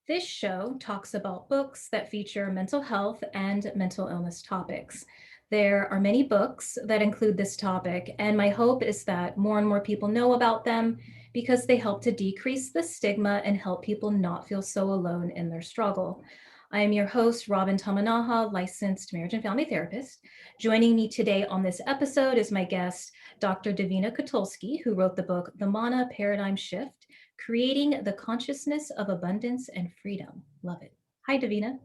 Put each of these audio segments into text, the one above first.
This show talks about books that feature mental health and mental illness topics. There are many books that include this topic, and my hope is that more and more people know about them because they help to decrease the stigma and help people not feel so alone in their struggle. I am your host, Robin Tamanaha, licensed marriage and family therapist. Joining me today on this episode is my guest, Dr. Davina Kotulski, who wrote the book, The Manna Paradigm Shift, Creating the Consciousness of Abundance and Freedom. Love it. Hi, Davina.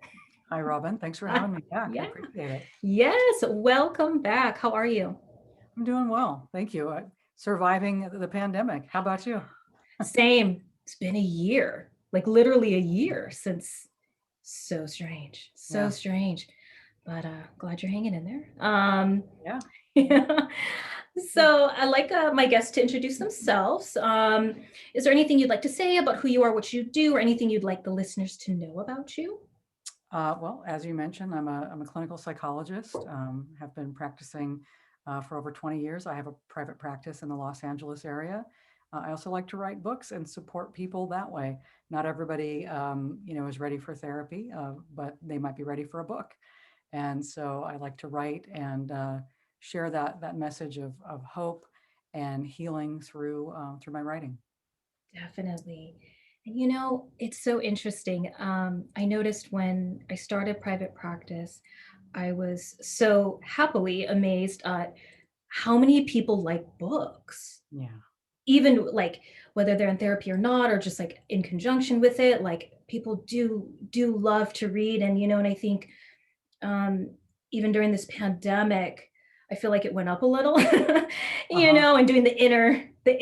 Hi, Robin. Thanks for Hi. having me back. I Yeah. appreciate it. Yes. Welcome back. How are you? I'm doing well. Thank you. Surviving the pandemic. How about you? Same. It's been a year, like literally a year since. So strange. So Yeah. strange. But glad you're hanging in there. Yeah. Yeah. Good. So I like my guests to introduce themselves. Is there anything you'd like to say about who you are, what you do, or anything you'd like the listeners to know about you? Well, as you mentioned, I'm a clinical psychologist. Have been practicing for over 20 years. I have a private practice in the Los Angeles area. I also like to write books and support people that way. Not everybody, is ready for therapy, but they might be ready for a book. And so I like to write and share that message of hope and healing through my writing. Definitely. And it's so interesting. I noticed when I started private practice, I was so happily amazed at how many people like books, Yeah. even like whether they're in therapy or not, or just like in conjunction with it. Like people do love to read, and I think um, even during this pandemic, I feel like it went up a little, Uh-huh. and doing the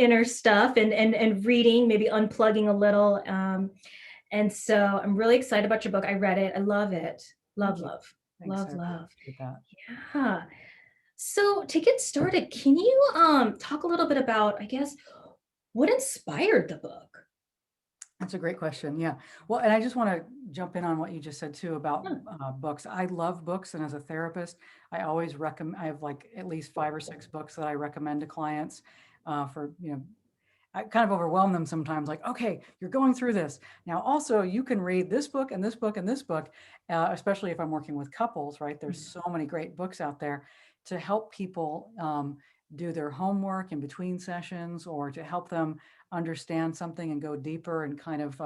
inner stuff and reading, maybe unplugging a little. And so I'm really excited about your book. I read it. I love it. Love, Thank you. love, Thanks. love, I love. appreciate that. Yeah. So to get started, can you talk a little bit about, I guess, what inspired the book? That's a great question. Yeah. Well, and I just want to jump in on what you just said too about Huh. books. I love books, and as a therapist, I always recommend. I have like at least 5 or 6 books that I recommend to clients for I kind of overwhelm them sometimes, like, okay, you're going through this. Now, also, you can read this book and this book and this book, especially if I'm working with couples, right? There's so many great books out there to help people do their homework in between sessions or to help them understand something and go deeper and kind of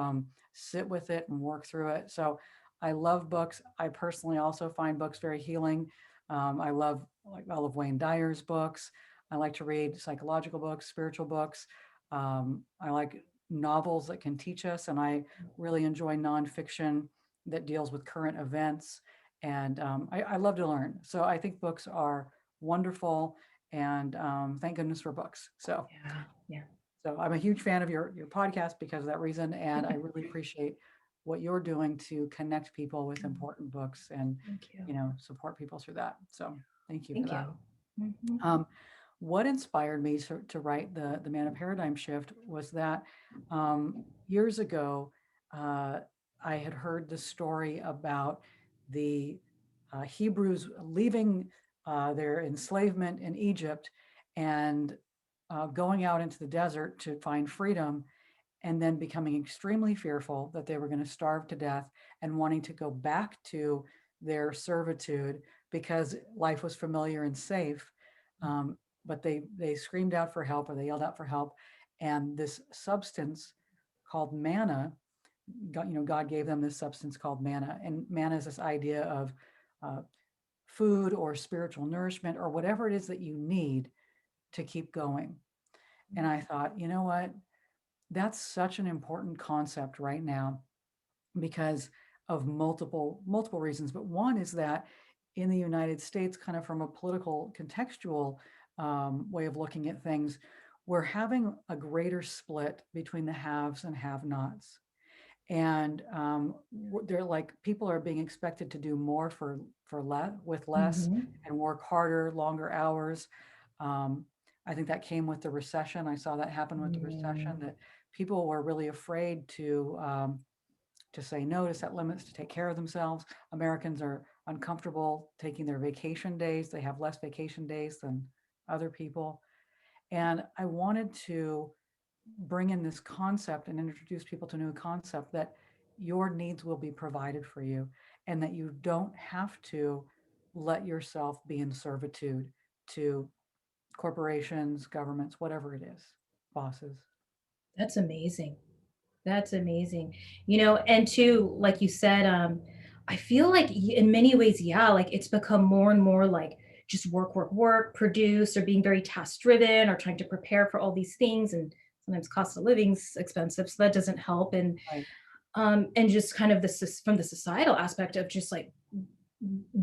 sit with it and work through it. So I love books. I personally also find books very healing. I love like Olive Wayne Dyer's books. I like to read psychological books, spiritual books. I like novels that can teach us, and I really enjoy nonfiction that deals with current events. And I love to learn. So I think books are wonderful, and thank goodness for books. So, Yeah, yeah. so I'm a huge fan of your podcast because of that reason, and I really appreciate what you're doing to connect people with important books and Thank you. support people through that. So thank you for Thank that. you. Mhm. Um, what inspired me to write the Manna Paradigm Shift was that years ago, uh, I had heard the story about the Hebrews leaving their enslavement in Egypt and going out into the desert to find freedom, and then becoming extremely fearful that they were going to starve to death and wanting to go back to their servitude because life was familiar and safe. But they screamed out for help, or they yelled out for help, and this substance called manna, God gave them this substance called manna, and manna is this idea of uh, food or spiritual nourishment or whatever it is that you need to keep going. And I thought, you know what? That's such an important concept right now because of multiple reasons. But one is that in the United States, kind of from a political contextual way of looking at things, we're having a greater split between the haves and have-nots. And they're like people are being expected to do more for less with less Mhm. and work harder, longer hours. Um, I think that came with the recession. I saw that happen with the recession, Mm. that people were really afraid to say no, to set limits, to take care of themselves. Americans are uncomfortable taking their vacation days. They have less vacation days than other people. And I wanted to bring in this concept and introduce people to a new concept that your needs will be provided for you, and that you don't have to let yourself be in servitude to corporations, governments, whatever it is, bosses. That's amazing. That's amazing. And too, like you said, I feel like in many ways, yeah, like it's become more and more like just work, work, work, produce, or being very task driven, or trying to prepare for all these things. And sometimes cost of living's expensive, so that doesn't help. Right. And just kind of this from the societal aspect of just like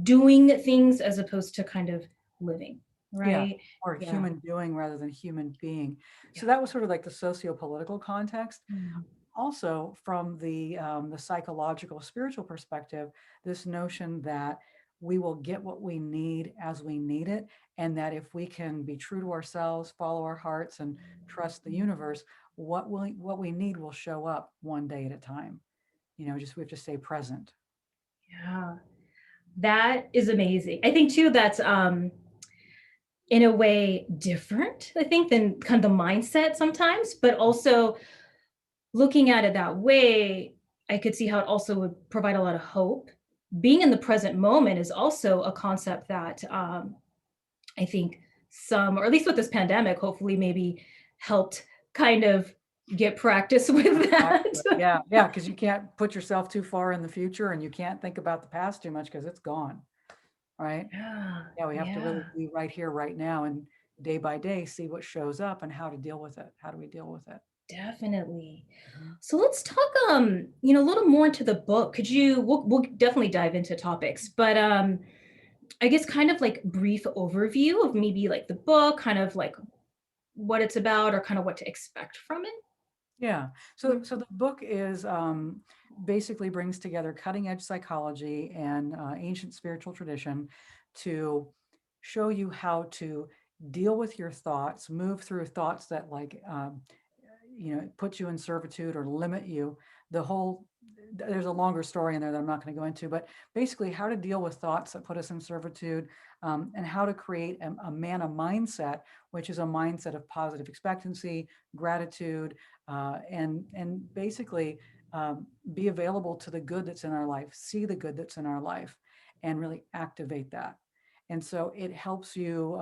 doing things as opposed to kind of living, Yeah. right? Or Yeah. human doing rather than human being. So Yeah. that was sort of like the socio-political context. Mhm. Also, from the psychological, spiritual perspective, this notion that we will get what we need as we need it, and that if we can be true to ourselves, follow our hearts, and trust the universe, what we need will show up one day at a time. Just we have to stay present. Yeah. That is amazing. I think too that's in a way different, I think, than kind of the mindset sometimes, but also looking at it that way, I could see how it also would provide a lot of hope. Being in the present moment is also a concept that I think some, or at least with this pandemic, hopefully maybe helped kind of get practice with Come back that. to it. Yeah, yeah, because you can't put yourself too far in the future, and you can't think about the past too much because it's gone, right? Yeah, Yeah, we have to really yeah, be right here, right now, and day by day see what shows up and how to deal with it. How do we deal with it? definitely. Mhm. So let's talk a little more into the book. Could you we'll definitely dive into topics, but I guess kind of like brief overview of maybe like the book, kind of like what it's about or kind of what to expect from it. Yeah. Yeah. So the book is basically brings together cutting edge psychology and ancient spiritual tradition to show you how to deal with your thoughts, move through thoughts that put you in servitude or limit you. The whole There's a longer story in there that I'm not going to go into, but basically how to deal with thoughts that put us in servitude, and how to create a manna mindset, which is a mindset of positive expectancy, gratitude, and basically be available to the good that's in our life, see the good that's in our life, and really activate that. And so it helps you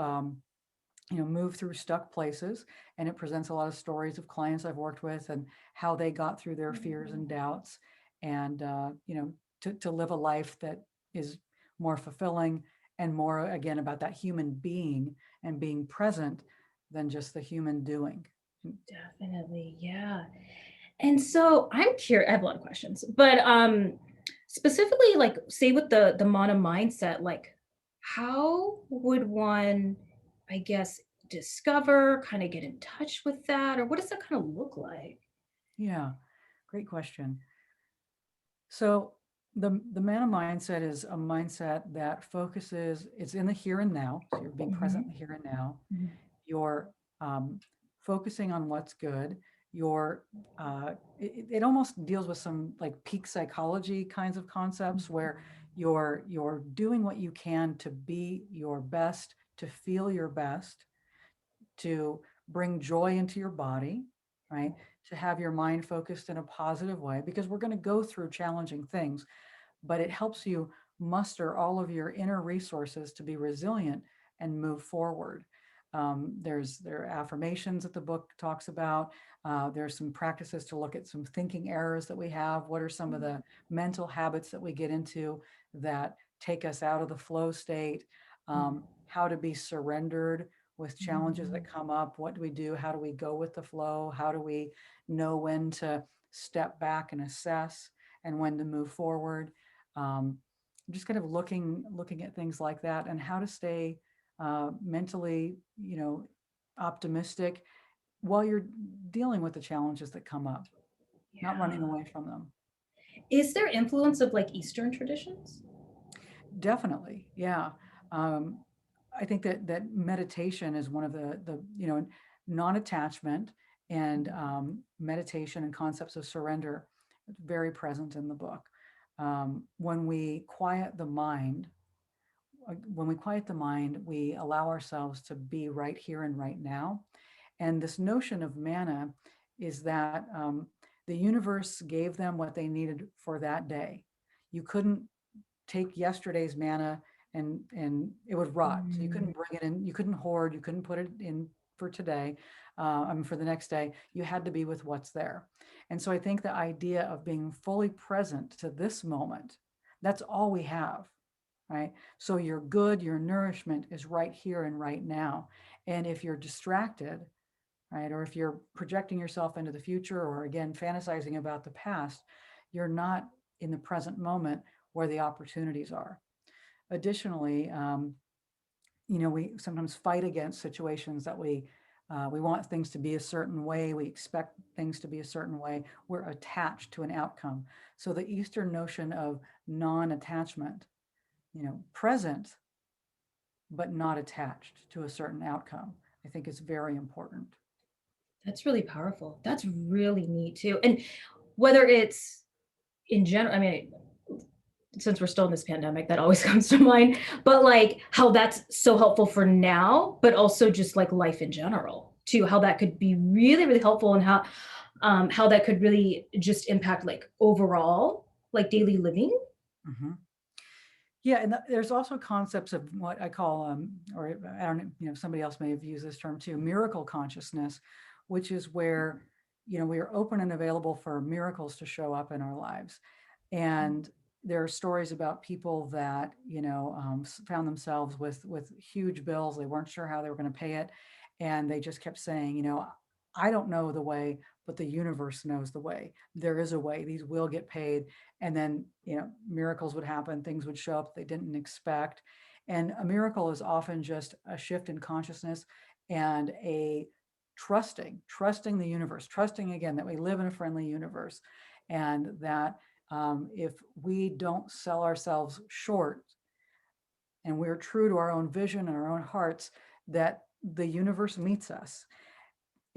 move through stuck places, and it presents a lot of stories of clients I've worked with and how they got through their fears and doubts, and to live a life that is more fulfilling and more, again, about that human being and being present than just the human doing. Definitely, yeah. And so I'm curious, I have a lot of questions, but specifically like say with the Mana mindset, like how would one, I guess, discover, kind of get in touch with that, or what does that kind of look like? Yeah, great question. So the Manna mindset is a mindset that focuses, it's in the here and now. So you're being present in Mhm, the here and now. mhm, You're focusing on what's good. You're it almost deals with some like peak psychology kinds of concepts where you're doing what you can to be your best, to feel your best, to bring joy into your body, right? To have your mind focused in a positive way, because we're going to go through challenging things, but it helps you muster all of your inner resources to be resilient and move forward. There are affirmations that the book talks about. There's some practices to look at some thinking errors that we have. What are some of the mental habits that we get into that take us out of the flow state? How to be surrendered with challenges that mhm. come up. What do we do? How do we go with the flow? How do we know when to step back and assess and when to move forward? um, just kind of looking at things like that, and how to stay mentally, optimistic while you're dealing with the challenges that come up, not running Yeah. away from them. Is there influence of like Eastern traditions? Definitely, yeah. um, I think that meditation is one of the non-attachment and meditation and concepts of surrender, very present in the book. When we quiet the mind, we allow ourselves to be right here and right now. And this notion of manna is that The universe gave them what they needed for that day. You couldn't take yesterday's manna and it would rot. So you couldn't Mm. bring it in, you couldn't hoard, you couldn't put it in for today, for the next day. You had to be with what's there. And so I think the idea of being fully present to this moment, that's all we have, right? So your good, your nourishment is right here and right now. And if you're distracted, right, or if you're projecting yourself into the future, or again, fantasizing about the past, you're not in the present moment where the opportunities are. Additionally, we sometimes fight against situations that we want things to be a certain way. We expect things to be a certain way. We're attached to an outcome. So the Eastern notion of non-attachment, present but not attached to a certain outcome, I think is very important. That's really powerful. That's really neat too. And whether it's in general, I mean, since we're still in this pandemic, that always comes to mind, but like how that's so helpful for now, but also just like life in general too, how that could be really, really helpful, and how that could really just impact like overall like daily living. Mhm. Yeah, and there's also concepts of what I call, or I don't know, somebody else may have used this term too, miracle consciousness, which is where, we are open and available for miracles to show up in our lives. And there are stories about people that, found themselves with huge bills. They weren't sure how they were going to pay it. And they just kept saying, I don't know the way, but the universe knows the way. There is a way. These will get paid. And then, miracles would happen. Things would show up they didn't expect. And a miracle is often just a shift in consciousness and a trusting the universe, trusting again that we live in a friendly universe, and that if we don't sell ourselves short and we're true to our own vision and our own hearts, that the universe meets us.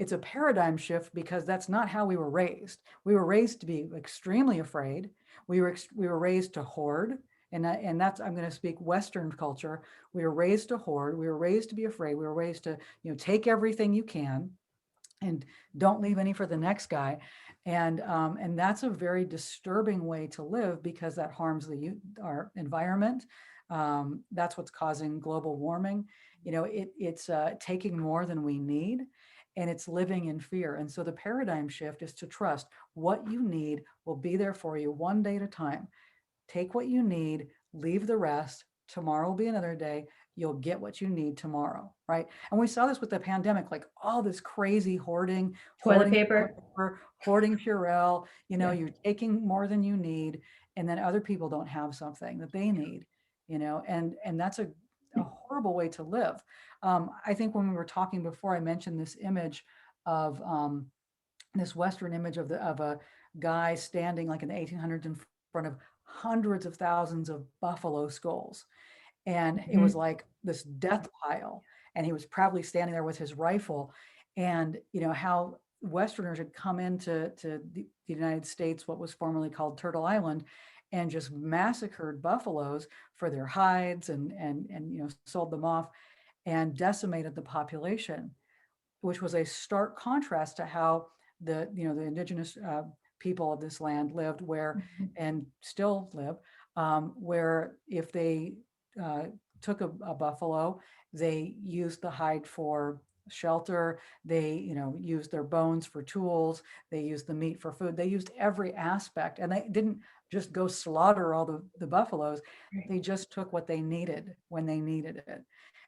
It's a paradigm shift because that's not how we were raised. We were raised to be extremely afraid. We were raised to hoard, and that's, I'm going to speak Western culture. We were raised to hoard. We were raised to be afraid. We were raised to take everything you can and don't leave any for the next guy. And that's a very disturbing way to live because that harms our environment. That's what's causing global warming. It's taking more than we need, and it's living in fear. And so the paradigm shift is to trust what you need will be there for you one day at a time. Take what you need, leave the rest. Tomorrow will be another day. You'll get what you need tomorrow, right? And we saw this with the pandemic, like all this crazy hoarding, Toilet hoarding paper. paper, hoarding Purell. Yeah. You're taking more than you need, and then other people don't have something that they need. And that's a horrible way to live. I think when we were talking before, I mentioned this image of this Western image of a guy standing like in the 1800s in front of hundreds of thousands of buffalo skulls. And it was Mhm. like this death pile. And he was proudly standing there with his rifle. And, how Westerners had come into the United States, what was formerly called Turtle Island, and just massacred buffaloes for their hides and sold them off and decimated the population, which was a stark contrast to how the indigenous people of this land lived, where Mhm. and still live, where if they uh, took a buffalo, they used the hide for shelter. They used their bones for tools. They used the meat for food. They used every aspect, and they didn't just go slaughter all the buffaloes. Right. They just took what they needed when they needed it.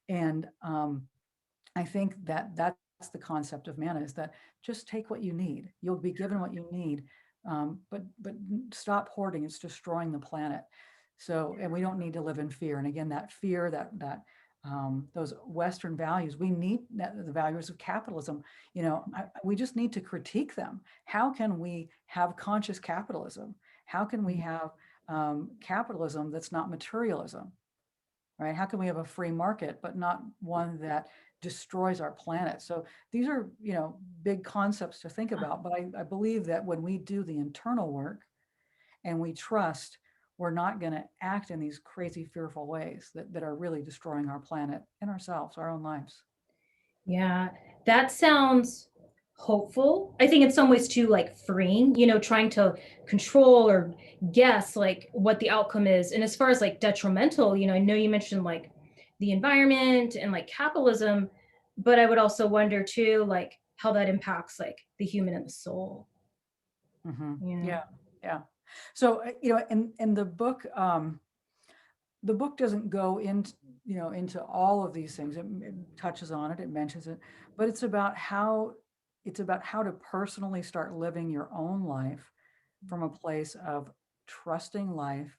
And I think that that's the concept of manna, is that just take what you need. You'll be given what you need, but stop hoarding. It's destroying the planet. So, and we don't need to live in fear. And again, that fear, those Western values, we need the values of capitalism. We just need to critique them. How can we have conscious capitalism? How can we have capitalism that's not materialism? Right? How can we have a free market, but not one that destroys our planet? So these are, big concepts to think about. But I believe that when we do the internal work and we trust, we're not going to act in these crazy, fearful ways that are really destroying our planet and ourselves, our own lives. Yeah, that sounds hopeful. I think in some ways too, like freeing, trying to control or guess like what the outcome is. And as far as like detrimental, I know you mentioned like the environment and like capitalism, but I would also wonder too, like how that impacts like the human and the soul. Yeah. Yeah, yeah. So, in the book doesn't go into, into all of these things. It touches on it, it mentions it, but it's about how to personally start living your own life from a place of trusting life,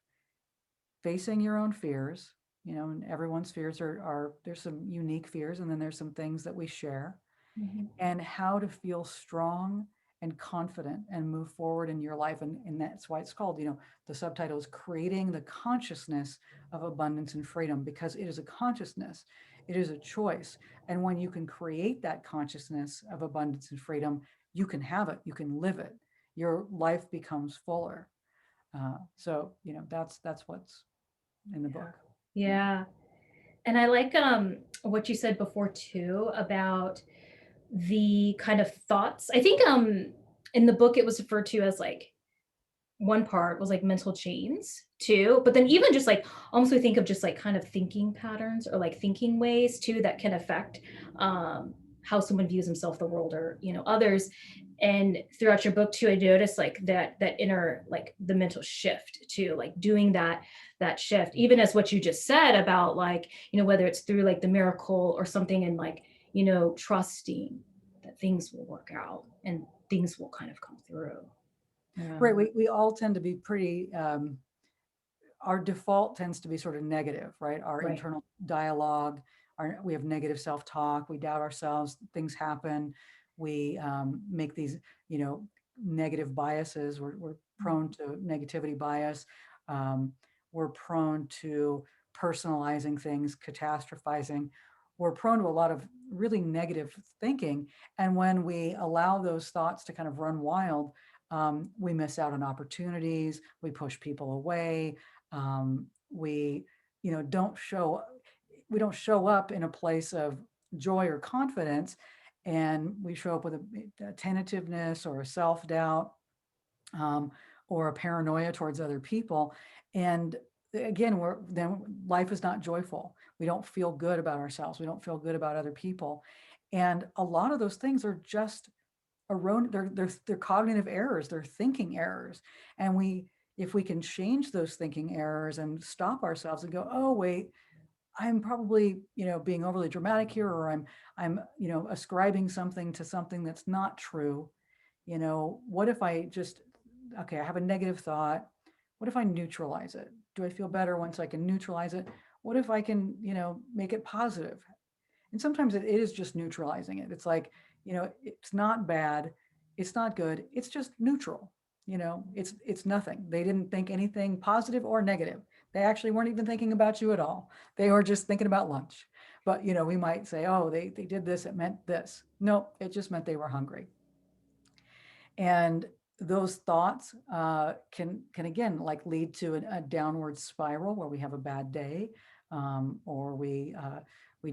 facing your own fears, and everyone's fears are there's some unique fears, and then there's some things that we share, Mhm. and how to feel strong and confident and move forward in your life. And that's why it's called, the subtitle is Creating the Consciousness of Abundance and Freedom, because it is a consciousness, it is a choice. And when you can create that consciousness of abundance and freedom, you can have it, you can live it, your life becomes fuller. So, that's what's in the book. Yeah. And I like what you said before too about the kind of thoughts. I think in the book it was referred to as like one part was like mental chains too, but then even just like almost we think of just like kind of thinking patterns or like thinking ways too that can affect how someone views himself, the world, or others. And throughout your book too, I noticed like that inner like the mental shift too, like doing that shift, even as what you just said about like whether it's through like the miracle or something, and like trusting that things will work out and things will kind of come through. Yeah. Right. We all tend to be pretty, our default tends to be sort of negative, right? Our Right. internal dialogue, we have negative self-talk, we doubt ourselves, things happen, we make these, negative biases. We're prone to negativity bias. Um, we're prone to personalizing things, catastrophizing. We're prone to a lot of really negative thinking. And when we allow those thoughts to kind of run wild, we miss out on opportunities, we push people away, we don't show we don't show up in a place of joy or confidence, and we show up with a tentativeness or a self-doubt, um, or a paranoia towards other people. And again, then life is not joyful, we don't feel good about ourselves, we don't feel good about other people. And a lot of those things are just they're cognitive errors, they're thinking errors. And if we can change those thinking errors and stop ourselves and go, oh wait, I'm probably, being overly dramatic here, or I'm ascribing something to something that's not true. What if I just, okay, I have a negative thought, what if I neutralize it? Do I feel better once I can neutralize it? What if I can, make it positive? And sometimes it is just neutralizing it. It's like, it's not bad, it's not good, it's just neutral. It's nothing. They didn't think anything positive or negative. They actually weren't even thinking about you at all. They were just thinking about lunch. But we might say, oh, they did this, it meant this. No, it just meant they were hungry. And those thoughts can again like lead to a downward spiral where we have a bad day, or we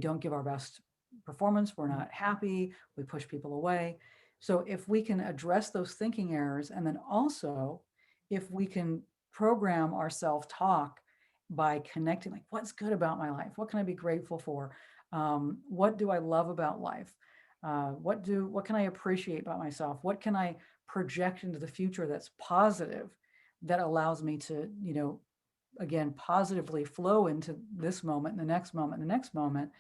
don't give our best performance, we're not happy, we push people away. So if we can address those thinking errors, and then also if we can program our self-talk by connecting, like, what's good about my life, what can I be grateful for, what do I love about life, what can I appreciate about myself, what can I project into the future that's positive, that allows me to, again, positively flow into this moment, the next moment, the next moment,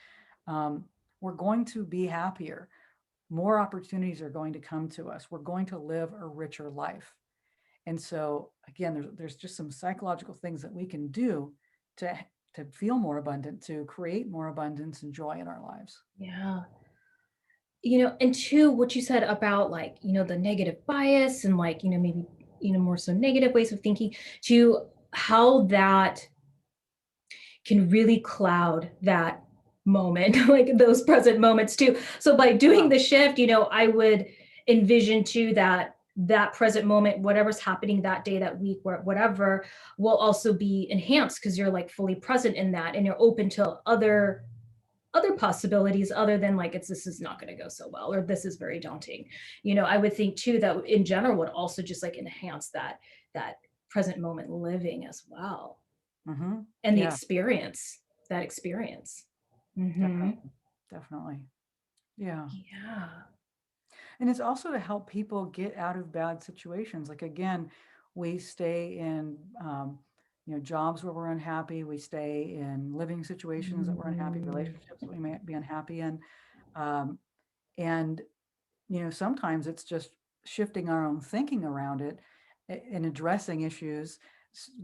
um, we're going to be happier. More opportunities are going to come to us. We're going to live a richer life. And so, again, there's just some psychological things that we can do to feel more abundant, to create more abundance and joy in our lives. Yeah. And two, what you said about like, the negative bias and like, maybe, more so negative ways of thinking, to how that can really cloud that moment, like those present moments too. So by doing Wow. the shift, I would envision too that that present moment, whatever's happening that day, that week, whatever, will also be enhanced because you're like fully present in that and you're open to other other possibilities other than like this is not going to go so well, or this is very daunting. I would think too that in general would also just like enhance that present moment living as well, Hmm. and the Yeah, experience, that experience. Hmm. definitely. Definitely. Yeah. Yeah. And it's also to help people get out of bad situations. Like again, we stay in jobs where we're unhappy. We stay in living situations that we're unhappy, Mm, relationships that we may be unhappy in. Um, and sometimes it's just shifting our own thinking around it and addressing issues.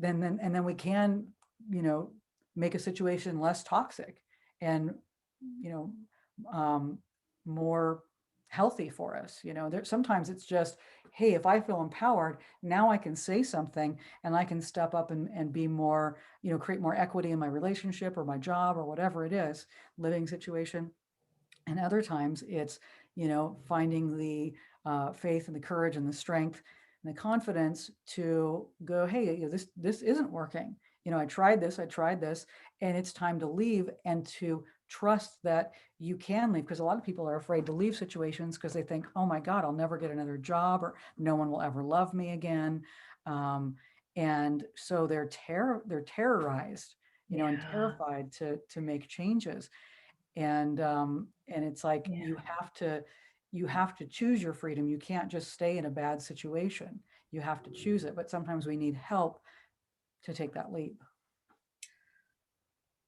And then we can, you know, make a situation less toxic and, you know, um, more healthy for us. Sometimes it's just, hey, if I feel empowered, now I can say something and I can step up and be more, create more equity in my relationship or my job or whatever it is, living situation. And other times it's, finding the faith and the courage and the strength and the confidence to go, hey, this isn't working. I tried this, and it's time to leave, and to trust that you can leave, because a lot of people are afraid to leave situations because they think, oh my God, I'll never get another job, or no one will ever love me again. Um, and so they're terrorized, and yeah. terrified to make changes. And it's like Yeah. you have to choose your freedom. You can't just stay in a bad situation. You have to choose it, but sometimes we need help to take that leap.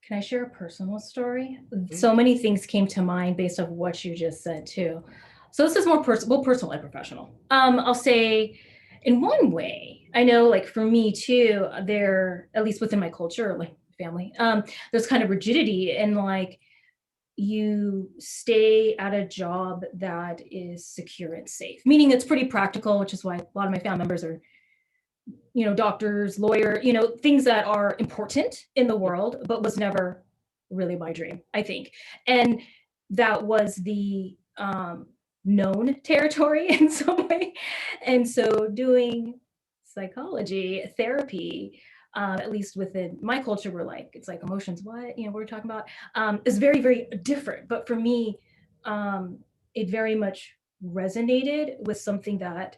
Can I share a personal story? So Please. many things came to mind based off what you just said too. So this is more personal, well, personal and professional. I'll say, in one way, I know, like for me too, there, at least within my culture, like family, there's kind of rigidity, and like you stay at a job that is secure and safe, meaning it's pretty practical, which is why a lot of my family members are, doctors, lawyer, things that are important in the Yeah. world, but was never really my dream, I think. And that was the known territory in some way. And so doing psychology, therapy, at least within my culture, we're like, it's like emotions, what, we're talking about, is very, very different. But for me, um, it very much resonated with something that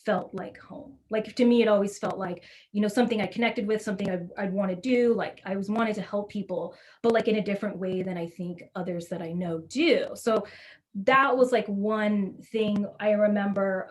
felt like home. Like to me, it always felt like, something I connected with, something I'd want to do. Like I was wanting to help people, but like in a different way than I think others that I know do. So that was like one thing I remember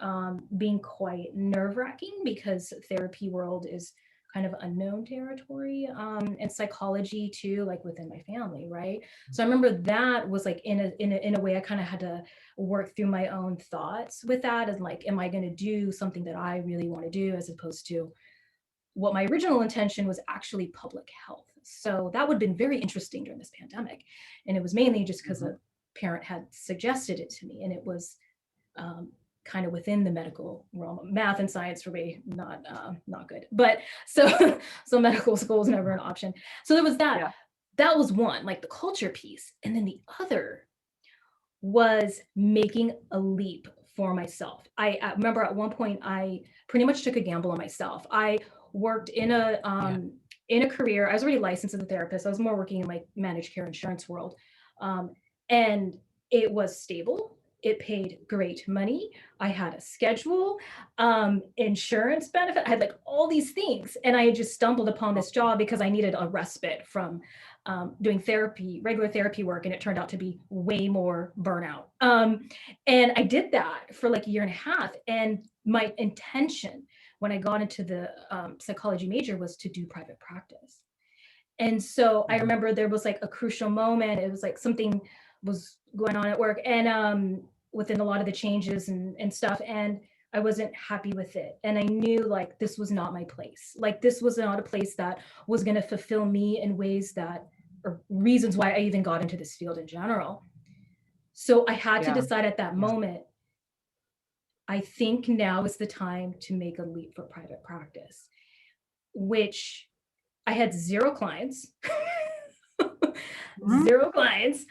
being quite nerve wracking, because therapy world is kind of unknown territory, and psychology too, like within my family, right? So I remember that was like in a way I kind of had to work through my own thoughts with that, and like, am I going to do something that I really want to do, as opposed to what my original intention was actually public health. So that would have been very interesting during this pandemic, and it was mainly just because Hmm. a parent had suggested it to me, and it was um, kind of within the medical realm. Math and science for me not good, but so so medical school was never an option. So there was that. Yeah. That was one, like the culture piece, and then the other was making a leap for myself. I remember at one point I pretty much took a gamble on myself. I worked Yeah. in a career. I was already licensed as a therapist. I was more working in like managed care insurance world, and it was stable. It paid great money. I had a schedule, insurance benefit. I had like all these things, and I had just stumbled upon Oh, this job because I needed a respite from doing therapy, regular therapy work, and it turned out to be way more burnout. And I did that for like a year and a half. And my intention when I got into the psychology major was to do private practice. And so I mhm. remember there was like a crucial moment. It was like something was going on at work, and within a lot of the changes and stuff. And I wasn't happy with it. And I knew like this was not my place. Like this was not a place that was going to fulfill me in ways that, or reasons why I even got into this field in general. So I had to Yeah. decide at that Yeah. moment, I think now is the time to make a leap for private practice, which I had zero clients, Mhm. zero clients,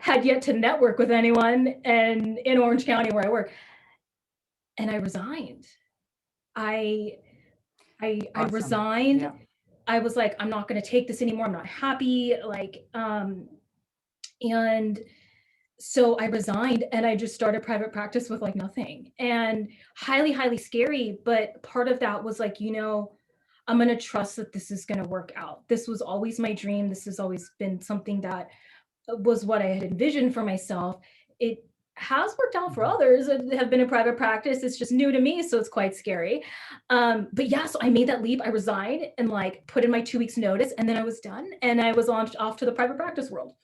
had yet to network with anyone, and in Orange County where I work. And I resigned. I I Awesome. resigned. Yeah. I was like, I'm not going to take this anymore. I'm not happy. Like, And so I resigned and I just started private practice with like nothing, and highly, highly scary. But part of that was like, I'm going to trust that this is going to work out. This was always my dream. This has always been something that was what I had envisioned for myself. It has worked out for Mhm. others that have been in private practice. It's just new to me, so it's quite scary. But yeah, so I made that leap. I resigned and like put in my 2 weeks notice, and then I was done, and I was on off to the private practice world.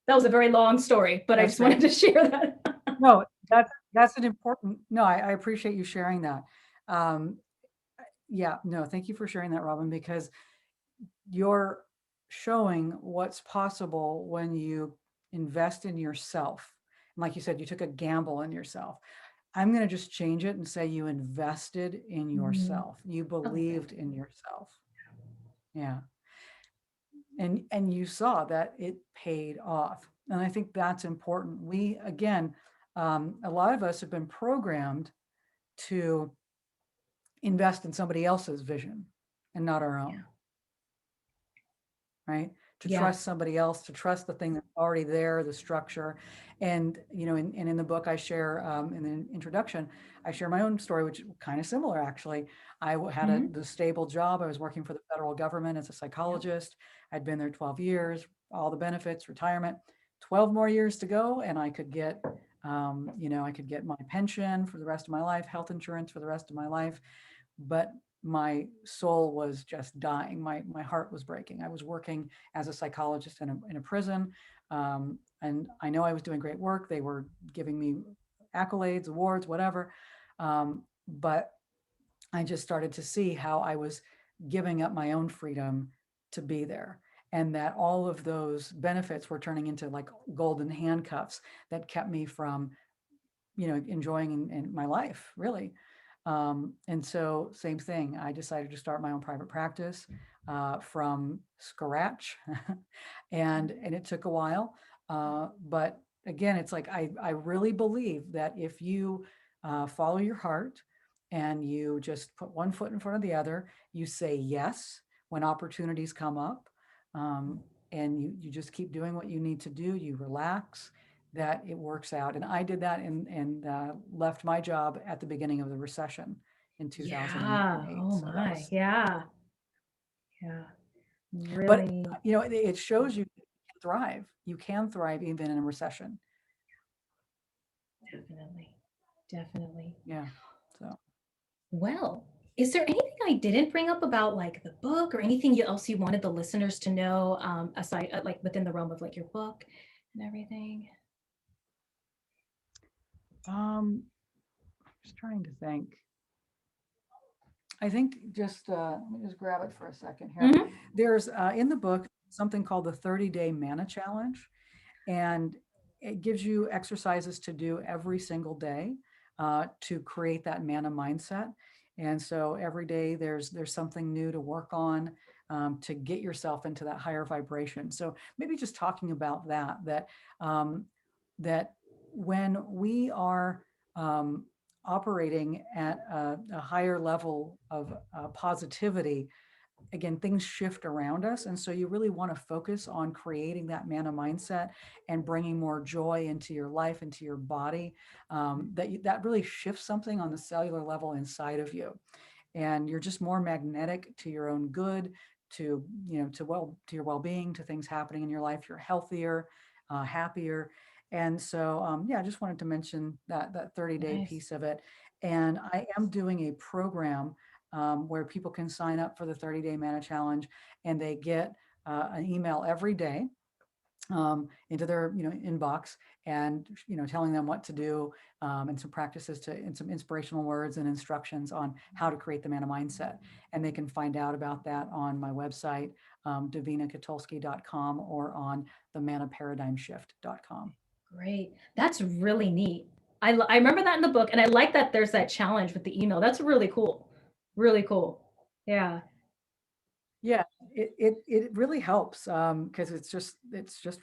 That was a very long story, but I That's just wanted great. to share that. No, that's an important, no, I appreciate you sharing that. Um, yeah, no, thank you for sharing that, Robin, because you're showing what's possible when you invest in yourself. And like you said, you took a gamble on yourself. I'm going to just change it and say you invested in Mm, yourself. You I like that. believed in yourself. Yeah. And you saw that it paid off. And I think that's important. We, again, a lot of us have been programmed to invest in somebody else's vision and not our own, right? To trust Yes. somebody else, to trust the thing that's already there, the structure. And, in the book I share, in the introduction, I share my own story, which is kind of similar, actually. Had Mhm. the stable job. I was working for the federal government as a Yep. psychologist. I'd been there 12 years, all the benefits, retirement, 12 more years to go. And I could get, I could get my pension for the rest of my life, health insurance for the rest of my life. But my soul was just dying. My heart was breaking. I was working as a psychologist in a prison, and I know I was doing great work. They were giving me accolades, awards, whatever, but I just started to see how I was giving up my own freedom to be there, and that all of those benefits were turning into like golden handcuffs that kept me from enjoying in my life, really. And so, same thing. I decided to start my own private practice from scratch, and it took a while. But again, it's like I really believe that if you follow your heart and you just put one foot in front of the other, you say yes when opportunities come up, and you just keep doing what you need to do. You relax, that it works out. And I did that and left my job at the beginning of the recession in Yeah. 2008. Oh So that my. was, Yeah. Yeah. but Really. it shows you can thrive. You can thrive even in a recession. Definitely. Definitely. Yeah. So, Well, is there anything I didn't bring up about like the book or anything else you wanted the listeners to know, aside like within the realm of like your book and everything? just trying to think. I think just let me just grab it for a second here. Hmm. There's in the book something called the 30-day Manna Challenge, and it gives you exercises to do every single day to create that manna mindset. And so every day there's something new to work on, to get yourself into that higher vibration. So maybe just talking about um, that when we are um, operating at a higher level of positivity, again, things shift around us. And so you really want to focus on creating that manna mindset and bringing more joy into your life, into your body. That really shifts something on the cellular level inside of you, and you're just more magnetic to your own good, to to your well-being, to things happening in your life. You're healthier, happier. And so yeah, I just wanted to mention that 30-day Nice. piece of it. And I am doing a program where people can sign up for the 30-day Manna Challenge, and they get an email every day into their inbox, and telling them what to do, and some practices to and some inspirational words and instructions on how to create the Manna mindset. And they can find out about that on my website, davinakotulski.com, or on the mannaparadigmshift.com. Great. That's really neat. I remember that in the book, and I like that there's that challenge with the email. That's really cool. Really cool. Yeah. Yeah, it really helps, because it's just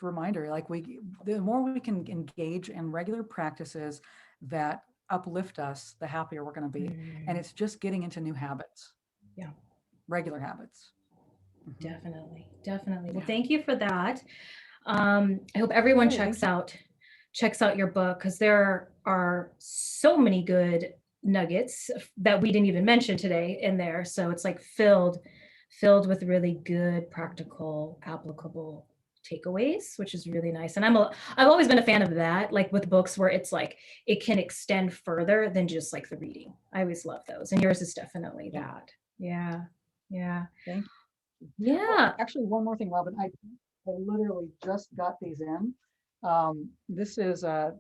a reminder. Like, the more we can engage in regular practices that uplift us, the happier we're going to be. And Mm, it's just getting into new habits, yeah. regular habits. Hmm. Definitely. Definitely. Well, Yeah. thank you for that. I hope everyone Hey, thank you. checks out your book, because there are so many good nuggets that we didn't even mention today in there. So it's like filled with really good, practical, applicable takeaways, which is really nice. And I've always been a fan of that, like with books where it's like it can extend further than just like the reading. I always love those. And yours is definitely Yeah, that. Yeah. Yeah. thank you. Well, Yeah. actually, one more thing, Robin. I literally just got these in. This is a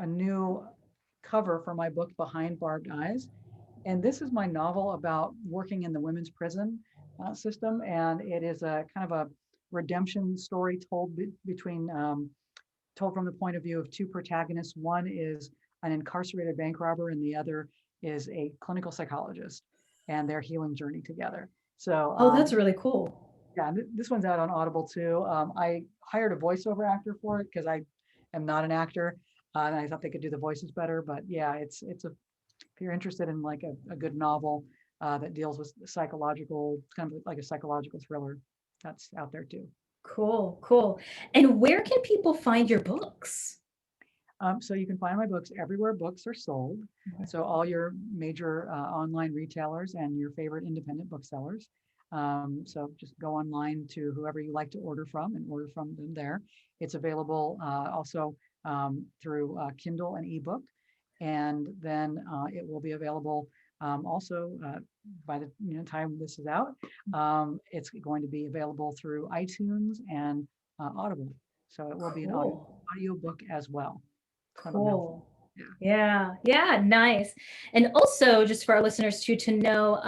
new cover for my book, Behind Barbed Eyes. And this is my novel about working in the women's prison system. And it is a kind of a redemption story between, told from the point of view of two protagonists. One is an incarcerated bank robber, and the other is a clinical psychologist, and their healing journey together. So Oh, that's really cool. yeah, this one's out on Audible too. I hired a voiceover actor for it because I am not an actor, and I thought they could do the voices better. But yeah, it's a if you're interested in like a good novel that deals with psychological, kind of like a psychological thriller, that's out there too. Cool, cool. And where can people find your books? So you can find my books everywhere books are sold. So all your major online retailers and your favorite independent booksellers. So just go online to whoever you like to order from and order from them there. It's available also through Kindle and ebook. And then it will be available also by the time this is out. It's going to be available through iTunes and Audible. So it will be an Cool. audio book as well. Kind of a mouthful. Cool. Yeah. Yeah, yeah, nice. And also, just for our listeners too, to know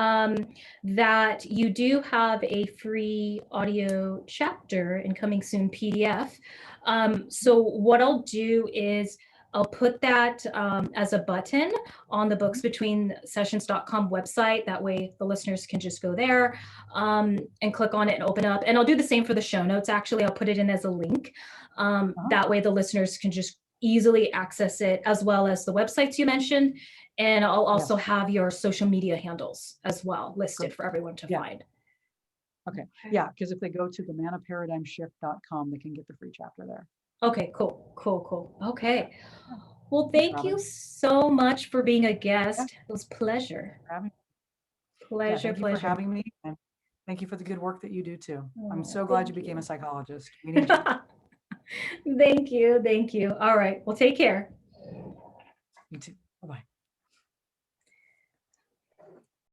that you do have a free audio chapter and coming soon PDF. So what I'll do is I'll put that as a button on the Mhm. Books Between Sessions.com website. That way the listeners can just go there and click on it and open up. And I'll do the same for the show notes. Actually, I'll put it in as a link. Uh-huh. That way the listeners can just easily access it, as well as the websites you mentioned. And I'll also Yes. have your social media handles as well listed Great. for everyone to Yeah. find. Okay. Okay. Yeah. Because if they go to the mannaparadigmshift.com, they can get the free chapter there. Okay, cool, cool, cool. Yeah. Okay. Yeah. Well, Thanks, thank you Robin. so much for being a Yeah. guest. It was pleasure. For having, yeah. Pleasure, Thank you for pleasure. having me. And thank you for the good work that you do too. I'm Oh, so glad you thank became a you. psychologist. We need you. Thank you. Thank you. All right. Well, take care. You too.